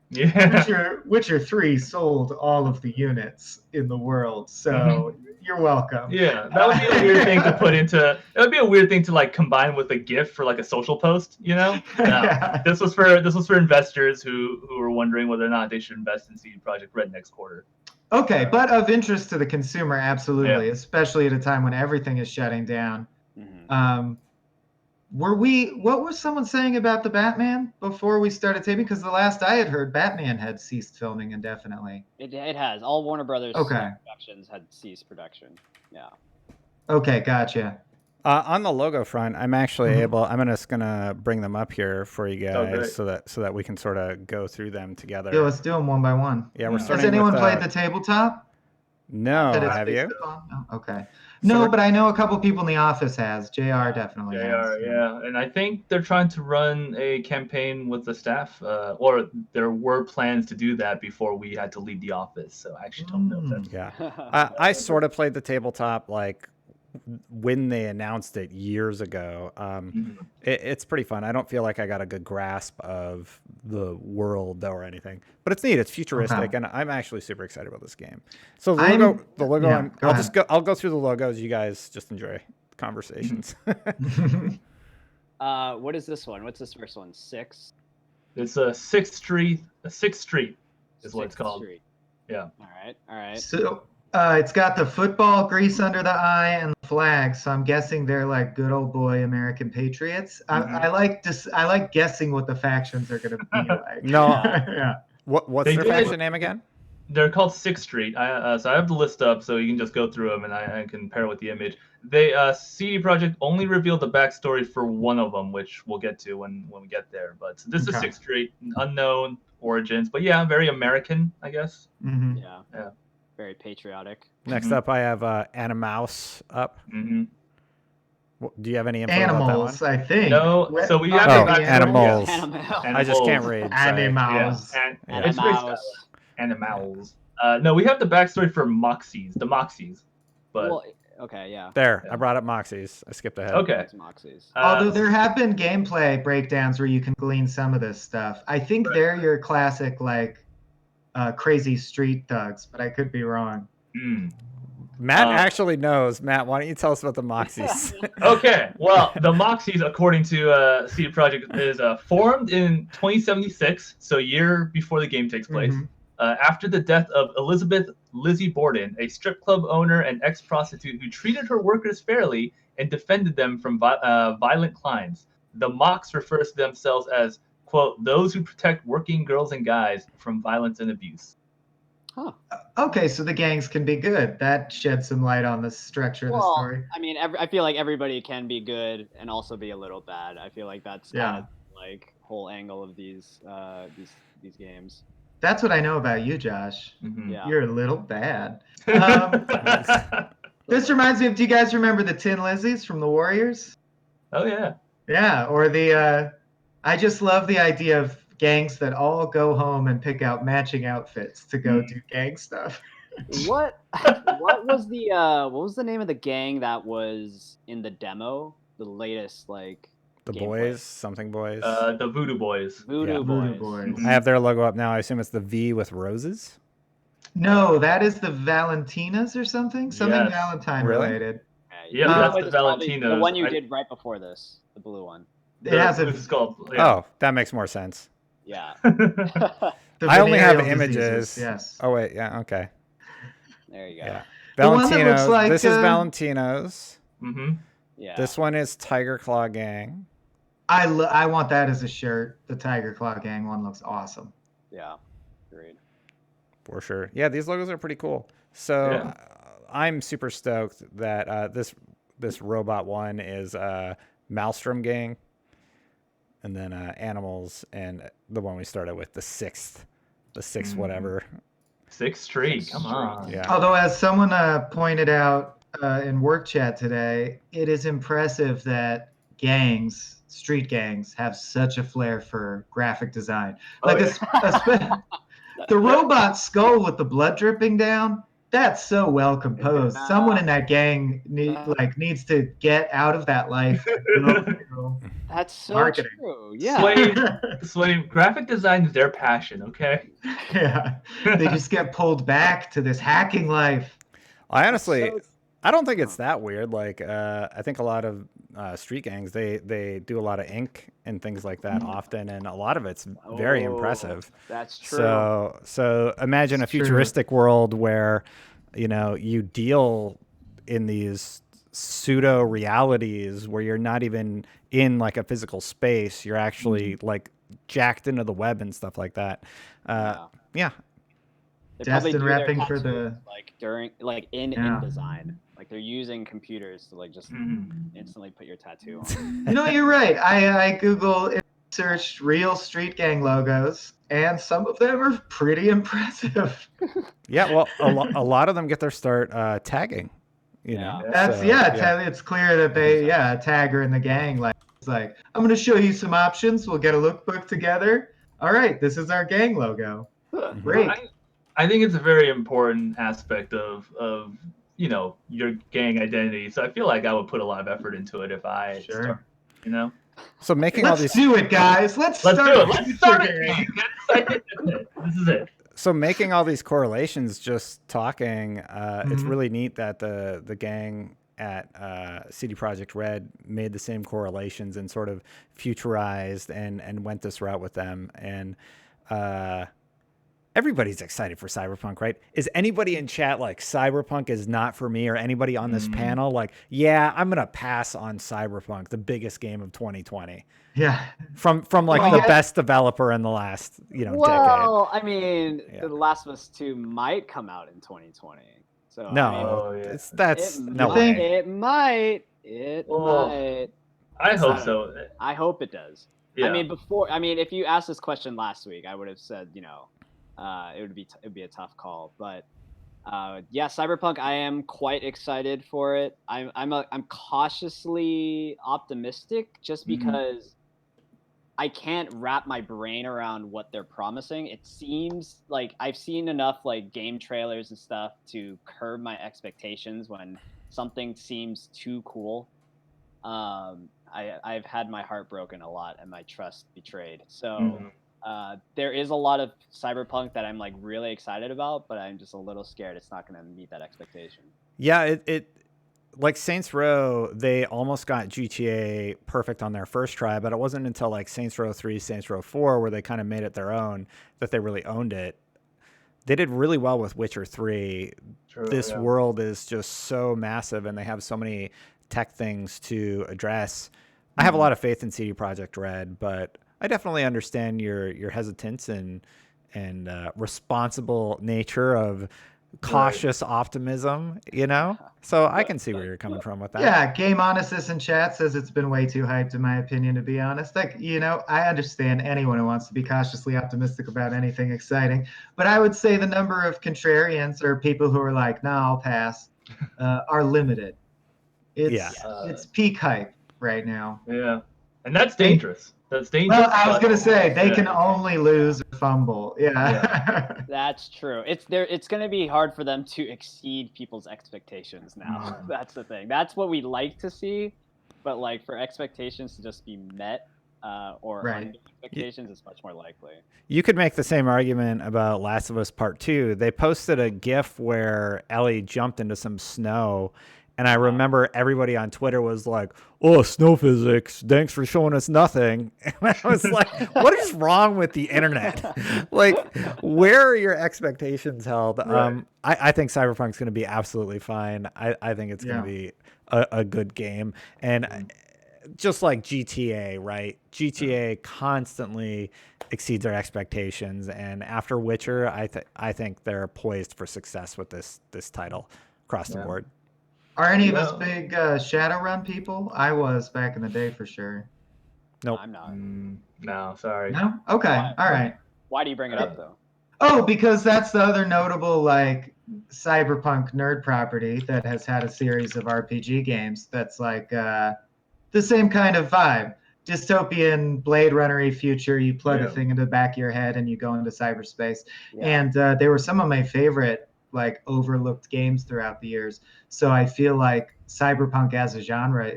Witcher 3 sold all of the units in the world. So you're welcome. Yeah, that would be a weird thing to put into. That would be a weird thing to like combine with a GIF for like a social post. You know, this was for investors who were wondering whether or not they should invest in CD Projekt Red next quarter. Okay, but of interest to the consumer, absolutely, especially at a time when everything is shutting down. What was someone saying about the Batman before we started taping? Because the last I had heard, Batman had ceased filming indefinitely. It has. All Warner Brothers Okay. productions had ceased production. Yeah. Okay, gotcha. On the logo front, I'm actually Mhm. able. I'm just gonna bring them up here for you guys, great. so that we can sort of go through them together. Yeah, let's do them one by one. Yeah, we're Has starting. Has anyone with, played the tabletop? No, That have you? Oh, okay. So No, we're- but I know a couple people in the office has. JR definitely has. Yeah, and I think they're trying to run a campaign with the staff, or there were plans to do that before we had to leave the office. So I actually don't know if that's Yeah, I sort of played the tabletop like when they announced it years ago. It's pretty fun. I don't feel like I got a good grasp of the world or anything, but it's neat. It's futuristic, and I'm actually super excited about this game. So the logo. Yeah, I'll go through the logos. You guys just enjoy conversations. What is this one? What's this first one? 6? It's a Sixth Street. A Sixth Street is what it's 6th called. Street. Yeah. All right. So it's got the football grease under the eye and the flag. So I'm guessing they're like good old boy American patriots. I like guessing what the factions are going to be like. No. Yeah. What's They their did- faction name again? They're called Sixth Street. So I have the list up, so you can just go through them, and I can pair with the image. They CD Projekt only revealed the backstory for one of them, which we'll get to when we get there. But this is Sixth Street, unknown origins, but yeah, very American, I guess. Mm-hmm. Yeah. Very patriotic. Next up, I have Animaus up. Mm-hmm. Do you have any info about Animals, that one? I think. No, so we have Oh, the backstory. animals. Animal. I just can't read. Sorry. Animals. It's based Animals. No, we have the backstory for Moxies, the Moxies. But Well, okay, yeah. There, I brought up Moxies. I skipped ahead. okay. It's Moxies. Although there have been gameplay breakdowns where you can glean some of this stuff. I think they're your classic like crazy street thugs, but I could be wrong. Matt actually knows. Matt, why don't you tell us about the Moxies? Okay, well, the Moxies, according to CD Projekt, is formed in 2076, so a year before the game takes place. After the death of Elizabeth Lizzie Borden, a strip club owner and ex-prostitute who treated her workers fairly and defended them from violent clients. The Mox refers to themselves as, quote, those who protect working girls and guys from violence and abuse. Huh. Okay, so the gangs can be good. That sheds some light on the structure of the story. I mean, I feel like everybody can be good and also be a little bad. I feel like that's kind of like whole angle of these games. That's what I know about you, Josh. Yeah. You're a little bad. This reminds me of, do you guys remember the Tin Lizzies from the Warriors? Oh, yeah. Yeah, or the, I just love the idea of gangs that all go home and pick out matching outfits to go do gang stuff. What was the name of the gang that was in the demo? The latest like The gameplay? Boys, something Boys. The Voodoo Boys. Voodoo Boys. I have their logo up now. I assume it's the V with roses. No, that is the Valentinas or something. Something Yes. Valentine Really? related. Yeah, that's the Valentinas. The one you did right before this, the blue one. It has a. It's called. Oh, that makes more sense. Yeah. I only have venereal images. diseases, yes. Oh wait, yeah, okay. There you go. Yeah. The one that Valentino's. looks like, This is Valentino's. Yeah. This one is Tiger Claw Gang. I want that as a shirt. The Tiger Claw Gang one looks awesome. Yeah. Great. For sure. Yeah, these logos are pretty cool. So I'm super stoked that this robot one is Maelstrom Gang, and then Animals, and the one we started with, the sixth whatever. Sixth Street. Come on. Yeah. Although, as someone pointed out in work chat today, it is impressive that street gangs, have such a flair for graphic design. Like the robot skull with the blood dripping down. That's so well composed. Someone in that gang needs to get out of that life. That's so marketing. true. Yeah. Swain, graphic design is their passion, okay? Yeah. They just get pulled back to this hacking life. I don't think it's that weird. Like, I think a lot of street gangs, they do a lot of ink and things like that often, and a lot of it's very impressive. That's true. So imagine a futuristic world where, you deal in these pseudo realities where you're not even in like a physical space. You're actually like jacked into the web and stuff like that. Yeah. They probably Destin do their rapping for tattoos, the like during like in InDesign. Like they're using computers to like just instantly put your tattoo on. You know, you're right. I Google searched real street gang logos, and some of them are pretty impressive. Yeah, well, a lot of them get their start tagging. You know, That's so, it's clear that they tag her in the gang. Like it's like I'm gonna show you some options. We'll get a lookbook together. All right, this is our gang logo. Great. I think it's a very important aspect of you know, your gang identity. So I feel like I would put a lot of effort into it if I start, you know. So making Let's all these do it, guys. Let's start do it. Let's start it. This is it. So making all these correlations, just talking, it's really neat that the gang at CD Projekt Red made the same correlations and sort of futurized and went this route with them. And everybody's excited for Cyberpunk, right? Is anybody in chat like Cyberpunk is not for me, or anybody on this panel like, yeah, I'm gonna pass on Cyberpunk, the biggest game of 2020? Yeah. From like the best developer in the last, decade. Well, I mean, The Last of Us 2 might come out in 2020. So no, it might. I hope so. I hope it does. Yeah. I mean, if you asked this question last week, I would have said, it would be a tough call, but Cyberpunk, I am quite excited for it. I'm cautiously optimistic just because I can't wrap my brain around what they're promising. It seems like I've seen enough like game trailers and stuff to curb my expectations when something seems too cool. I've had my heart broken a lot and my trust betrayed. So there is a lot of Cyberpunk that I'm like really excited about, but I'm just a little scared it's not going to meet that expectation. Yeah, it like Saints Row, they almost got GTA perfect on their first try, but it wasn't until like Saints Row 3, Saints Row 4, where they kind of made it their own, that they really owned it. They did really well with Witcher 3. This world is just so massive, and they have so many tech things to address. I have a lot of faith in CD Projekt Red, but I definitely understand your hesitance and responsible nature of cautious optimism, So I can see where you're coming from with that. Yeah, Game Honestness in chat says it's been way too hyped, in my opinion, to be honest. Like, I understand anyone who wants to be cautiously optimistic about anything exciting, but I would say the number of contrarians or people who are like, no, I'll pass, are limited. It's peak hype right now. Yeah, and that's dangerous. That's dangerous. Well, I was gonna say they can only lose or fumble. Yeah. That's true. It's gonna be hard for them to exceed people's expectations now. That's the thing. That's what we like to see, but like for expectations to just be met or under expectations, it's much more likely. You could make the same argument about Last of Us Part 2. They posted a GIF where Ellie jumped into some snow. And I remember everybody on Twitter was like, oh, snow physics, thanks for showing us nothing. And I was like, what is wrong with the internet? Like, where are your expectations held? Right. I think Cyberpunk's going to be absolutely fine. I think it's going to be a good game. And just like GTA, right? GTA constantly exceeds their expectations. And after Witcher, I think they're poised for success with this title across the board. Are any of us big Shadowrun people? I was back in the day for sure. Nope. I'm not. No, sorry. No? Okay. All right. Why do you bring it up though? Oh, because that's the other notable like cyberpunk nerd property that has had a series of RPG games that's like the same kind of vibe. Dystopian Blade Runner-y future. You plug a thing into the back of your head and you go into cyberspace. And they were some of my favorite like overlooked games throughout the years. So I feel like Cyberpunk as a genre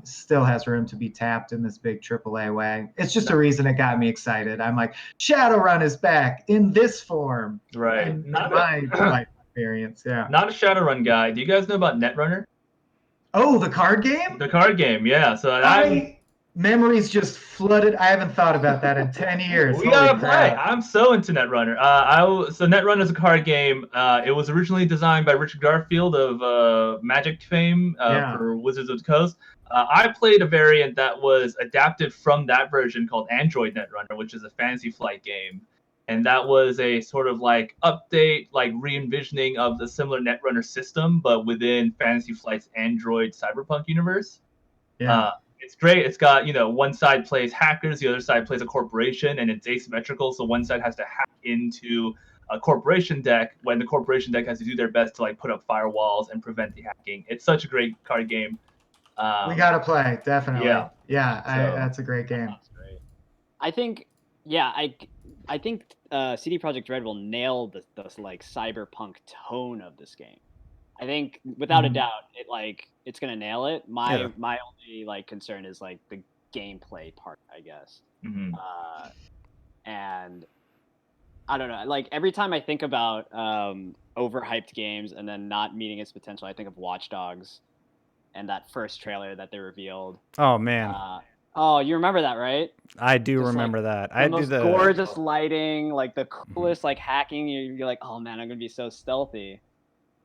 still has room to be tapped in this big AAA way. It's just a reason it got me excited. I'm like, Shadowrun is back in this form. Right. In my life experience. Yeah. Not a Shadowrun guy. Do you guys know about Netrunner? Oh, the card game? The card game, yeah. So Memories just flooded. I haven't thought about that in 10 years. We Holy gotta play. crap. I'm so into Netrunner. So Netrunner is a card game. It was originally designed by Richard Garfield of Magic fame for Wizards of the Coast. I played a variant that was adapted from that version called Android Netrunner, which is a Fantasy Flight game. And that was a sort of like update, like re-envisioning of the similar Netrunner system, but within Fantasy Flight's Android Cyberpunk universe. Yeah. It's great. It's got, one side plays hackers, the other side plays a corporation, and it's asymmetrical. So one side has to hack into a corporation deck when the corporation deck has to do their best to like put up firewalls and prevent the hacking. It's such a great card game. We got to play, definitely. Yeah, that's a great game. That's great. I think CD Projekt Red will nail this like cyberpunk tone of this game. I think without a doubt, it's gonna nail it. My only like concern is like the gameplay part, I guess. Mm-hmm. And I don't know. Like every time I think about overhyped games and then not meeting its potential, I think of Watch Dogs and that first trailer that they revealed. Oh man. Oh, you remember that, right? I do remember that. The most gorgeous lighting, like the coolest like hacking. You're like, oh man, I'm gonna be so stealthy.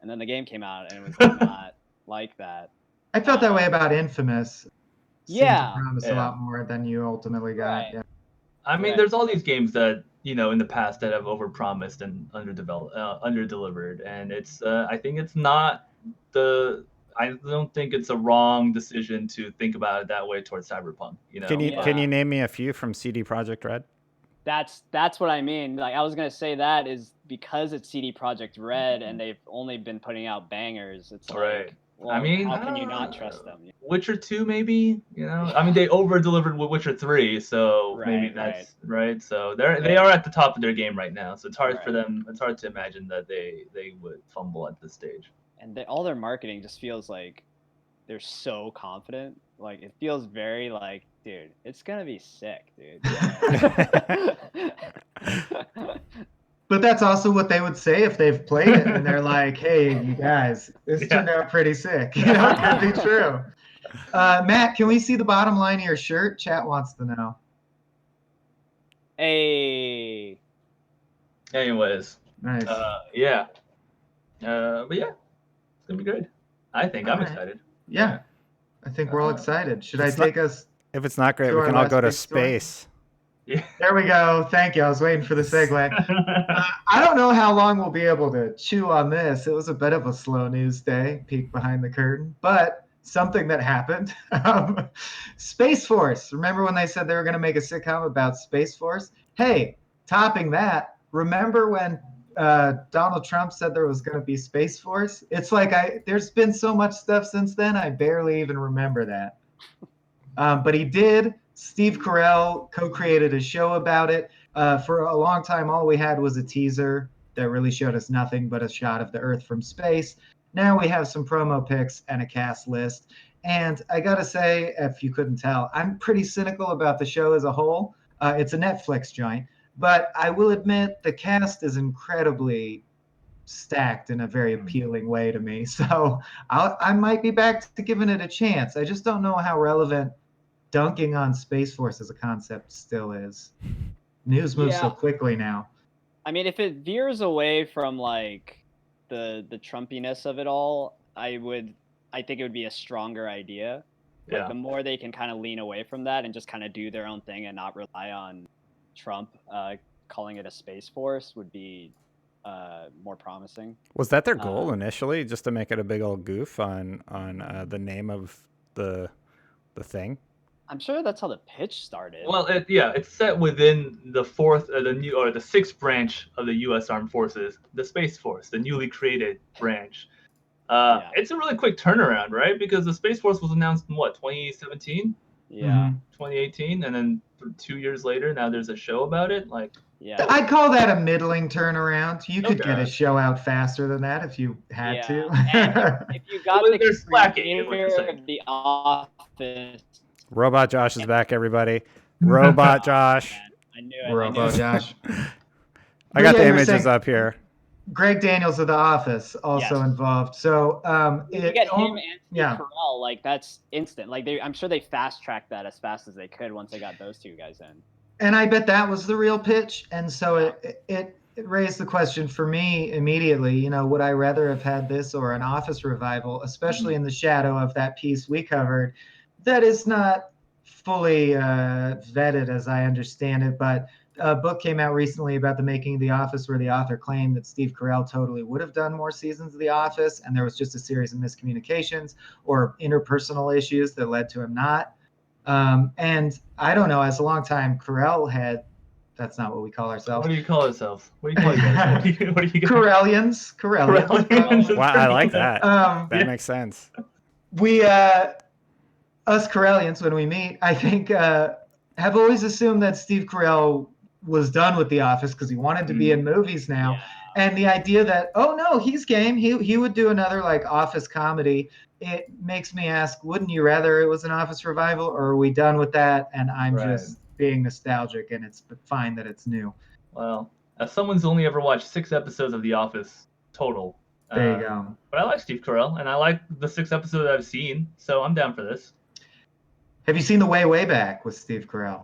And then the game came out, and it was not like that. I felt that way about Infamous. Yeah. Promised a lot more than you ultimately got. Right. Yeah. I mean, there's all these games that in the past that have overpromised and underdelivered, and it's. I think it's not the. I don't think it's a wrong decision to think about it that way towards Cyberpunk. Can you name me a few from CD Projekt Red? That's what I mean. Like I was gonna say that is because it's CD Projekt Red and they've only been putting out bangers. It's like, well, I mean, how can you not trust them? Witcher 2, maybe. I mean, they over delivered with Witcher 3, so maybe that's right. So they are at the top of their game right now. So it's hard for them. It's hard to imagine that they would fumble at this stage. And all their marketing just feels like they're so confident. Like it feels very like, dude, it's gonna be sick, dude. But that's also what they would say if they've played it and they're like, hey, you guys, this turned out pretty sick. It could be true. Matt, can we see the bottom line of your shirt? Chat wants to know. Hey. Anyways. Nice. But yeah, it's gonna be good. I think I'm excited. Yeah. I think we're all excited. Should I take us? If it's not great, we can all go to space. Yeah. There we go. Thank you. I was waiting for the segue. I don't know how long we'll be able to chew on this. It was a bit of a slow news day, peek behind the curtain, but something that happened. Space Force. Remember when they said they were going to make a sitcom about Space Force? Hey, topping that, remember when Donald Trump said there was going to be Space Force? It's like there's been so much stuff since then, I barely even remember that. But he did. Steve Carell co-created a show about it. For a long time, all we had was a teaser that really showed us nothing but a shot of the Earth from space. Now we have some promo pics and a cast list. And I got to say, if you couldn't tell, I'm pretty cynical about the show as a whole. It's a Netflix joint. But I will admit the cast is incredibly stacked in a very appealing way to me. So I might be back to giving it a chance. I just don't know how relevant dunking on Space Force as a concept still is. News moves so quickly now. I mean, if it veers away from like the Trumpiness of it all, I think it would be a stronger idea. Like the more they can kind of lean away from that and just kind of do their own thing and not rely on Trump calling it a Space Force would be more promising. Was that their goal initially, just to make it a big old goof on the name of the thing? I'm sure that's how the pitch started. Well, it's set within the sixth branch of the U.S. Armed Forces, the Space Force, the newly created branch. It's a really quick turnaround, right? Because the Space Force was announced in 2017? Yeah. 2018, and then 2 years later, now there's a show about it. I'd call that a middling turnaround. You could get a show out faster than that if you had to. And if you got the creator of The Office. Robot Josh is back, everybody. Robot Josh. I knew it. Robot Josh. I got the images up here. Greg Daniels of The Office also Yes. involved. So You get him and Steve yeah. Carell, like that's instant. Like I'm sure they fast tracked that as fast as they could once they got those two guys in. And I bet that was the real pitch. And so Yeah. it raised the question for me immediately, you know, would I rather have had this or an Office revival, especially in the shadow of that piece we covered that is not fully vetted as I understand it, but a book came out recently about the making of The Office where the author claimed that Steve Carell totally would have done more seasons of The Office, and there was just a series of miscommunications or interpersonal issues that led to him not. And I don't know, as a long time Carell head, that's not what we call ourselves. What do you call ourselves? What do you call you guys? What do you Carellians. Carellians is Wow, I pretty like good. that. That Yeah. makes sense. We, us Carellians, when we meet, I think have always assumed that Steve Carell was done with The Office because he wanted to be in movies now. Yeah. And the idea that, oh no, he's game. He would do another like Office comedy. It makes me ask, wouldn't you rather it was an Office revival, or are we done with that? And I'm Right. just being nostalgic, and it's fine that it's new. Well, as someone's only ever watched 6 episodes of The Office total. There you go. But I like Steve Carell, and I like the 6 episodes I've seen, so I'm down for this. Have you seen The Way Back with Steve Carell?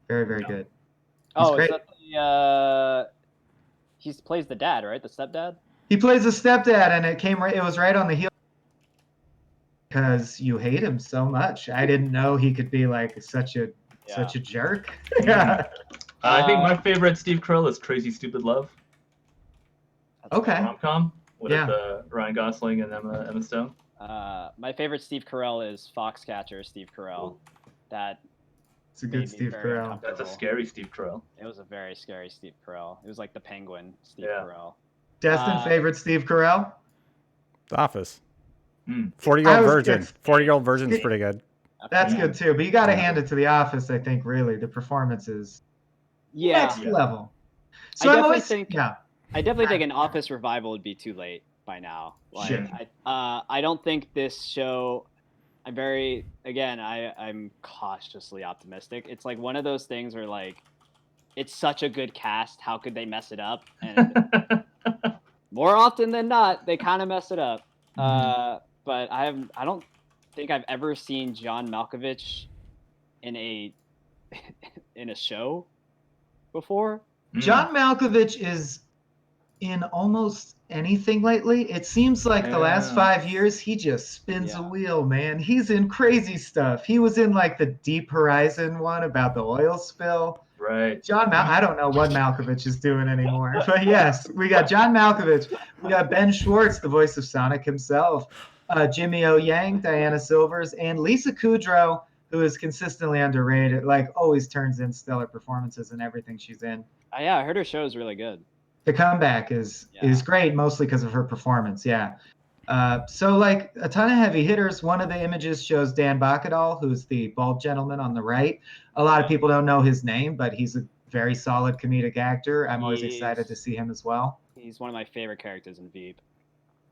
Very, very good. He's great. Is that he plays the dad, right? The stepdad? He plays a stepdad, and it was right on the heel because you hate him so much. I didn't know he could be like such a jerk. Yeah. I think my favorite Steve Carell is Crazy Stupid Love. Okay. Rom-com with Ryan Gosling and Emma Stone. My favorite Steve Carell is Foxcatcher Steve Carell. It's a good Steve Carell. That's a scary Steve Carell. It was a very scary Steve Carell. It was like the Penguin Steve Carell. Destin, favorite Steve Carell? The Office. 40-Year-Old Virgin. 40-Year-Old Virgin's pretty good. That's good too, but you got to hand it to The Office. I think really the performance is next level. So I definitely think an Ah. Office revival would be too late by now. Like, Sure. I don't think this show. I'm cautiously optimistic. It's like one of those things where like, it's such a good cast. How could they mess it up? And more often than not, they kind of mess it up. But I don't think I've ever seen John Malkovich in a show before. John Malkovich is in almost anything lately. It seems like the last 5 years he just spins a wheel, man. He's in crazy stuff. He was in like the Deep Horizon one about the oil spill. Right. I don't know what Malkovich is doing anymore. But yes, we got John Malkovich. We got Ben Schwartz, the voice of Sonic himself. Jimmy O. Yang, Diana Silvers, and Lisa Kudrow, who is consistently underrated, like always turns in stellar performances in everything she's in. Yeah, I heard her show is really good. The comeback is great, mostly because of her performance. Yeah. So like a ton of heavy hitters. One of the images shows Dan Bacadal, who's the bald gentleman on the right. A lot of people don't know his name, but he's a very solid comedic actor. I'm always excited to see him as well. He's one of my favorite characters in Veep.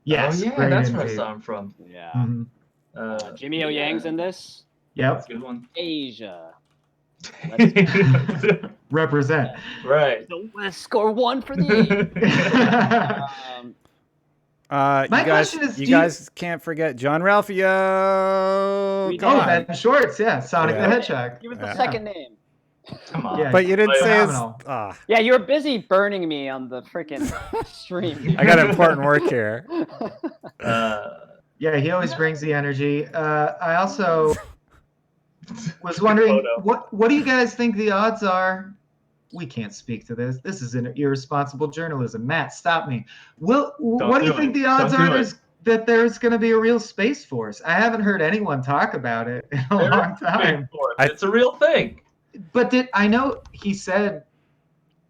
Yes. Oh, yeah, that's where I saw him from. Yeah. Mm-hmm. Jimmy O. Yang's in this. Yep. That's a good one. Asia. Represent. Right. So let's score one for the You guys can't forget John Ralphio. Ben Schwartz, Sonic the Hedgehog. Give it the second name. Come on. Yeah, but you didn't say his. Yeah, you were busy burning me on the freaking stream. I got important work here. Yeah, he always brings the energy. I also was wondering, what do you guys think the odds are? We can't speak to this. This is irresponsible journalism. Matt, stop me. What do you think the odds are that there's going to be a real Space Force? I haven't heard anyone talk about it in a long time. It's a real thing. But I know he said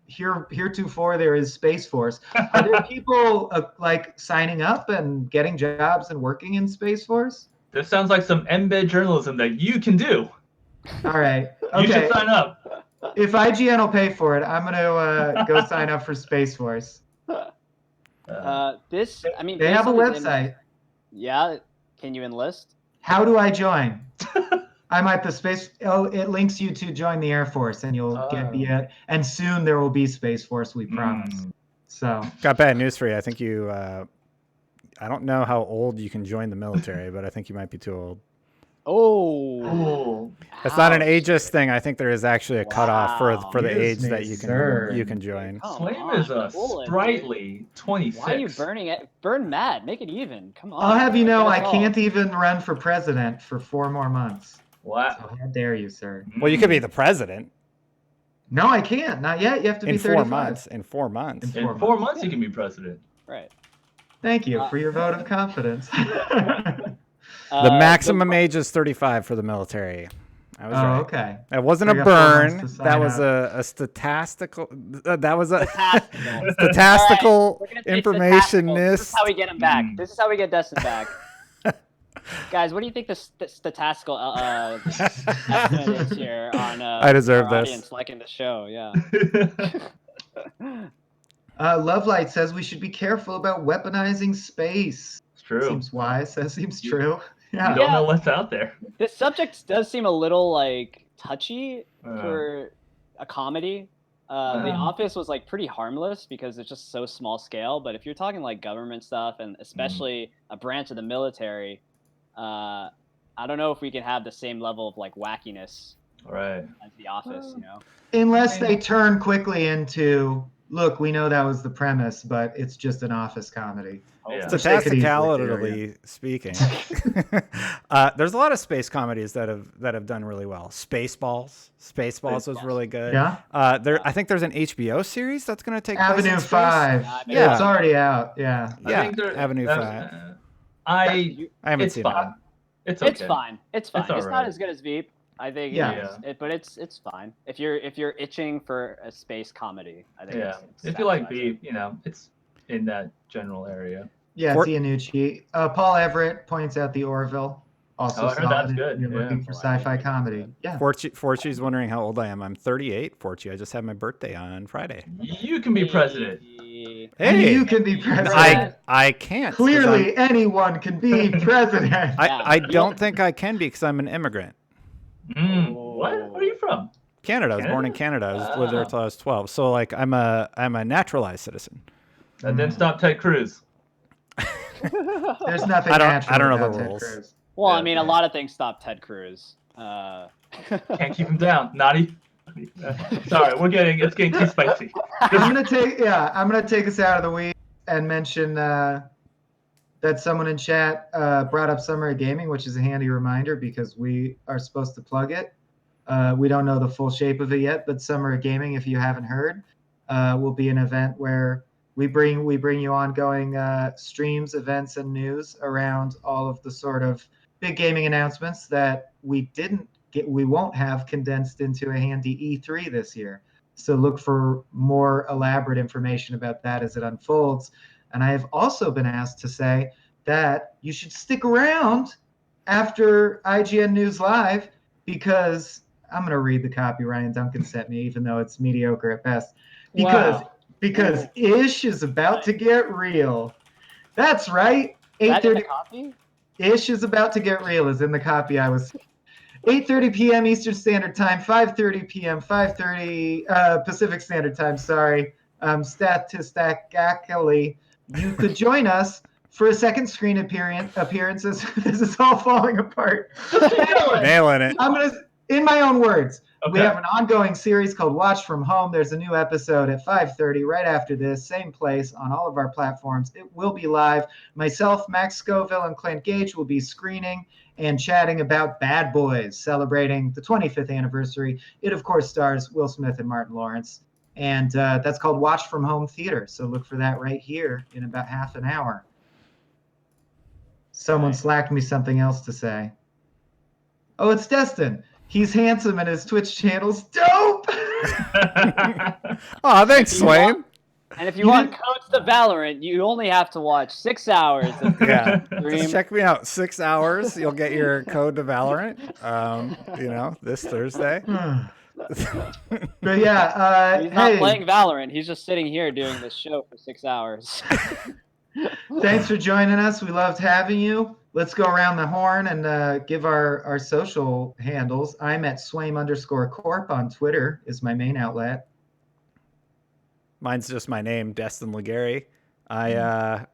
heretofore there is Space Force. Are there people like signing up and getting jobs and working in Space Force? This sounds like some embed journalism that you can do. All right. Okay. You should sign up. If IGN will pay for it, I'm going to go sign up for Space Force. They have a website. Yeah. Can you enlist? How do I join? I'm at the Space. Oh, it links you to join the Air Force, and you'll and soon there will be Space Force. We promise. So Got bad news for you. I think you. I don't know how old you can join the military, but I think you might be too old. Oh, It's not an ouch. ageist thing. I think there is actually a cutoff for the Excuse age me, that sir. you can join. Come Swaim on, is a pull it, dude. sprightly 26. Why are you burning it? Burn Matt. Make it even. Come on. I'll have you know, I Get us all. can't even run for president for 4 more months. Wow. So how dare you, sir? Well, you could be the president No, I can't. Not yet. You have to be in 4 35. months. In 4 months. In In 4 months, you can be president. Right. Thank you for your vote of confidence. The maximum age is 35 for the military. I was right. Okay. That wasn't We a got 4 months burn. to sign That was up. a statistical. That was a Statistical. statistical We're gonna say informationist. This is how we get him back. This is how we get Destin back. Guys, what do you think the statistical estimate is here on I deserve our this. audience liking the show? Yeah. Lovelight says we should be careful about weaponizing space. It's true. Seems wise. That seems true. You Yeah. don't know what's out there. This subject does seem a little like touchy for a comedy. The Office was like pretty harmless because it's just so small scale. But if you're talking like government stuff and especially a branch of the military, I don't know if we can have the same level of like wackiness Right. as The Office. You know. Unless they turn quickly into, look, we know that was the premise, but it's just an office comedy. Yeah. Statistically speaking, there's a lot of space comedies that have done really well. Spaceballs was really good. Yeah. I think there's an HBO series that's going to take place Avenue in space. 5. Yeah. It's already out. Yeah. Yeah, I think Avenue 5. I haven't it's seen fine. it. It's okay. It's fine. It's fine. It's It's all not right. as good as Veep. I think. Yeah. But it's fine. If you're itching for a space comedy, I think. Yeah. It's If you like satisfying. beef, it's in that general area. Yeah, Fort- Iannucci. Paul Everett points out the Orville. Also Oh, I heard solid that's if good, you're yeah. looking for Oh, I didn't sci-fi think that's comedy. good. Yeah. Fortune's wondering how old I am. I'm 38. Fortune, I just had my birthday on Friday. You can be president. And Hey, you can be president. I can't. 'cause Clearly, anyone can be president. I don't think I can be because I'm an immigrant. What? Where are you from? Canada. I was born in Canada. I lived there till I was 12. So like I'm a naturalized citizen. That didn't stop Ted Cruz. There's nothing I don't natural know the about Ted rules. Cruz. Well, Yeah. I mean, a lot of things stop Ted Cruz. Can't keep him down. Naughty. Sorry, it's getting too spicy. I'm gonna take us out of the week and mention that someone in chat brought up Summer of Gaming, which is a handy reminder because we are supposed to plug it. We don't know the full shape of it yet, but Summer of Gaming, if you haven't heard, will be an event where we bring you ongoing streams, events, and news around all of the sort of big gaming announcements that we won't have condensed into a handy E3 this year. So look for more elaborate information about that as it unfolds. And I have also been asked to say that you should stick around after IGN News Live because I'm going to read the copy Ryan Duncan sent me, even though it's mediocre at best. Because Ish is about to get real. That's right. That in the copy? Ish is about to get real is in the copy I was. 8:30 p.m. Eastern Standard Time, 5:30 p.m. 5:30 Pacific Standard Time. Sorry, statistically, you could join us for a second screen appearances. This is all falling apart. Nailing it. I'm gonna, in my own words, we Okay. have an ongoing series called Watch From Home. There's a new episode at 5:30 right after this, same place on all of our platforms. It will be live. Myself, Max Scoville, and Clint Gage will be screening and chatting about Bad Boys, celebrating the 25th anniversary. It, of course, stars Will Smith and Martin Lawrence. And that's called Watch From Home Theater. So look for that right here in about half an hour. Someone slacked me something else to say. Oh, it's Destin. He's handsome and his Twitch channel's dope. Oh, thanks, Swaim. And if you want codes to Valorant, you only have to watch 6 hours of Yeah, stream. just check me out. 6 hours, you'll get your code to Valorant. This Thursday. But yeah, He's not playing Valorant. He's just sitting here doing this show for 6 hours. Thanks for joining us. We loved having you. Let's go around the horn and give our social handles. I'm at Swaim_Corp on Twitter is my main outlet. Mine's just my name, Destin Legary. I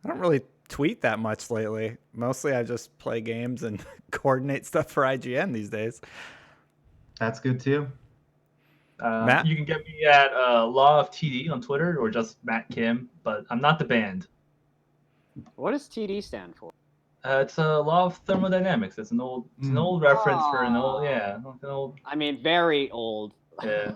don't really tweet that much lately. Mostly I just play games and coordinate stuff for IGN these days. That's good too. Matt? You can get me at Law of TD on Twitter or just Matt Kim, but I'm not the band. What does TD stand for? It's a law of thermodynamics. It's an old reference for an old. I mean, very old. Yeah.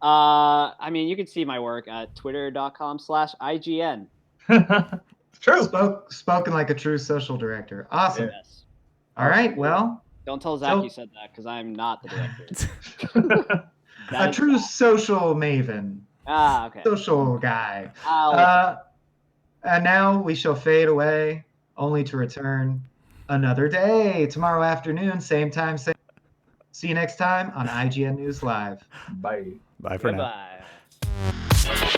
I mean, you can see my work at twitter.com/IGN. It's true. Spoken like a true social director. Awesome. Yes. All right. Well, Don't tell Zach So- you said that because I'm not the director. a true social maven, Okay. social guy. I'll And now we shall fade away, only to return another day, tomorrow afternoon, same time, same. See you next time on IGN News Live. Bye. Bye for now. Goodbye.